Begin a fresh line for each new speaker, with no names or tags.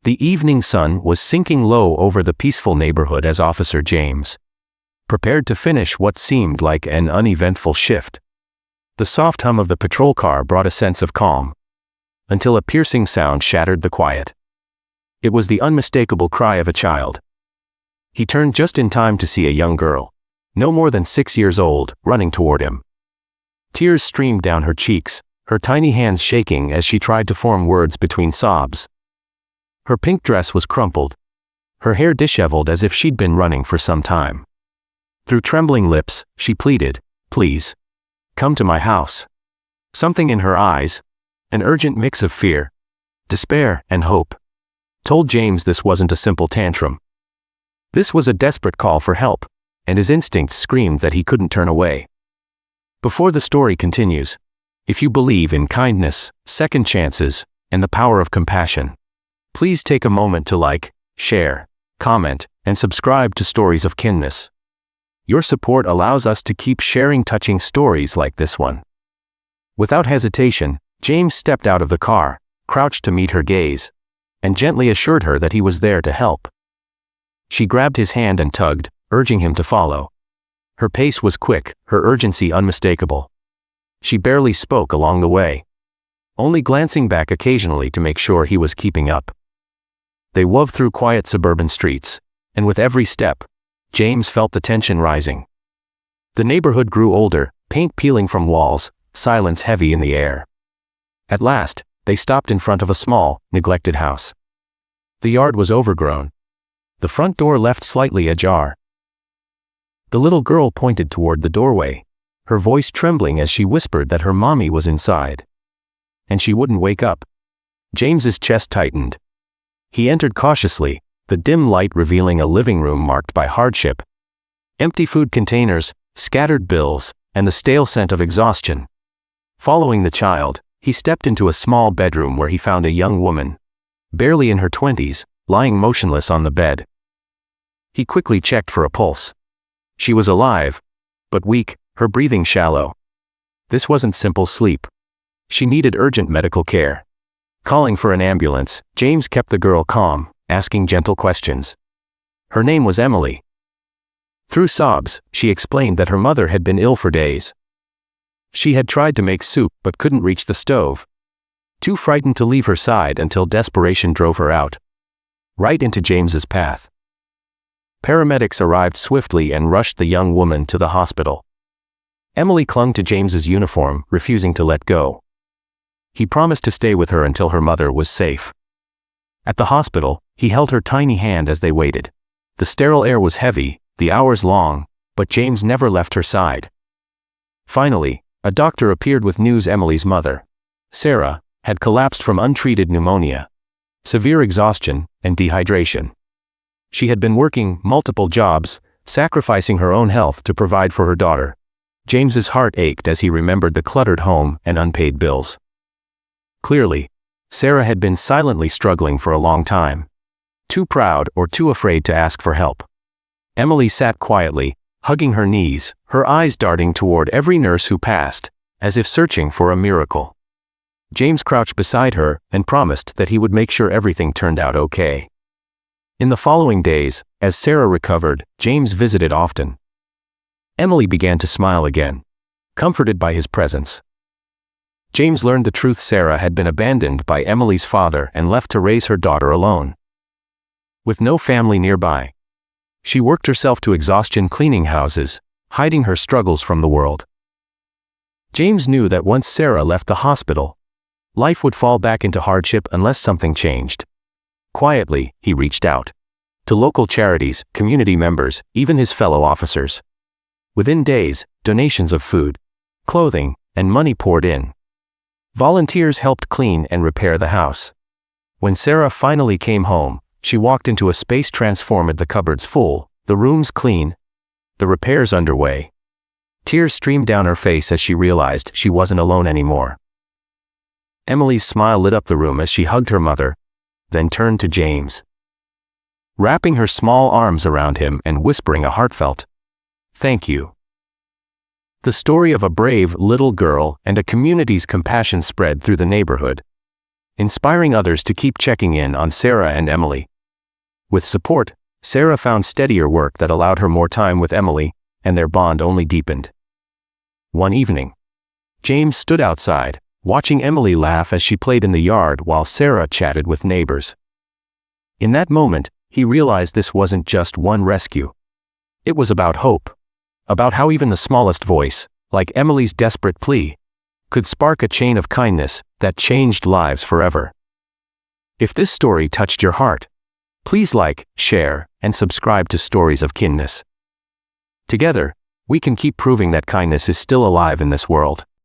The evening sun was sinking low over the peaceful neighborhood as Officer James prepared to finish what seemed like an uneventful shift. The soft hum of the patrol car brought a sense of calm, until a piercing sound shattered the quiet. It was the unmistakable cry of a child. He turned just in time to see a young girl, no more than 6 years old, running toward him. Tears streamed down her cheeks, her tiny hands shaking as she tried to form words between sobs. Her pink dress was crumpled, her hair disheveled as if she'd been running for some time. Through trembling lips, she pleaded, "Please, come to my house." Something in her eyes, an urgent mix of fear, despair, and hope, told James this wasn't a simple tantrum. This was a desperate call for help, and his instincts screamed that he couldn't turn away. Before the story continues, if you believe in kindness, second chances, and the power of compassion, please take a moment to like, share, comment, and subscribe to Stories of Kindness. Your support allows us to keep sharing touching stories like this one. Without hesitation, James stepped out of the car, crouched to meet her gaze, and gently assured her that he was there to help. She grabbed his hand and tugged, urging him to follow. Her pace was quick, her urgency unmistakable. She barely spoke along the way, only glancing back occasionally to make sure he was keeping up. They wove through quiet suburban streets, and with every step, James felt the tension rising. The neighborhood grew older, paint peeling from walls, silence heavy in the air. At last, they stopped in front of a small, neglected house. The yard was overgrown, the front door left slightly ajar. The little girl pointed toward the doorway, her voice trembling as she whispered that her mommy was inside. And she wouldn't wake up. James's chest tightened. He entered cautiously, the dim light revealing a living room marked by hardship. Empty food containers, scattered bills, and the stale scent of exhaustion. Following the child, he stepped into a small bedroom where he found a young woman, barely in her 20s, lying motionless on the bed. He quickly checked for a pulse. She was alive, but weak, her breathing shallow. This wasn't simple sleep. She needed urgent medical care. Calling for an ambulance, James kept the girl calm, asking gentle questions. Her name was Emily. Through sobs, she explained that her mother had been ill for days. She had tried to make soup but couldn't reach the stove. Too frightened to leave her side until desperation drove her out. Right into James's path. Paramedics arrived swiftly and rushed the young woman to the hospital. Emily clung to James's uniform, refusing to let go. He promised to stay with her until her mother was safe. At the hospital, he held her tiny hand as they waited. The sterile air was heavy, the hours long, but James never left her side. Finally, a doctor appeared with news Emily's mother, Sarah, had collapsed from untreated pneumonia, severe exhaustion, and dehydration. She had been working multiple jobs, sacrificing her own health to provide for her daughter. James's heart ached as he remembered the cluttered home and unpaid bills. Clearly, Sarah had been silently struggling for a long time, too proud or too afraid to ask for help. Emily sat quietly, hugging her knees, her eyes darting toward every nurse who passed, as if searching for a miracle. James crouched beside her and promised that he would make sure everything turned out okay. In the following days, as Sarah recovered, James visited often. Emily began to smile again, comforted by his presence. James learned the truth: Sarah had been abandoned by Emily's father and left to raise her daughter alone. With no family nearby, she worked herself to exhaustion cleaning houses, hiding her struggles from the world. James knew that once Sarah left the hospital, life would fall back into hardship unless something changed. Quietly, he reached out to local charities, community members, even his fellow officers. Within days, donations of food, clothing, and money poured in. Volunteers helped clean and repair the house. When Sarah finally came home, she walked into a space transformed, the cupboards full, the rooms clean, the repairs underway. Tears streamed down her face as she realized she wasn't alone anymore. Emily's smile lit up the room as she hugged her mother, then turned to James, wrapping her small arms around him and whispering a heartfelt, "Thank you." The story of a brave little girl and a community's compassion spread through the neighborhood, inspiring others to keep checking in on Sarah and Emily. With support, Sarah found steadier work that allowed her more time with Emily, and their bond only deepened. One evening, James stood outside, watching Emily laugh as she played in the yard while Sarah chatted with neighbors. In that moment, he realized this wasn't just one rescue. It was about hope. About how even the smallest voice, like Emily's desperate plea, could spark a chain of kindness that changed lives forever. If this story touched your heart, please like, share, and subscribe to Stories of Kindness. Together, we can keep proving that kindness is still alive in this world.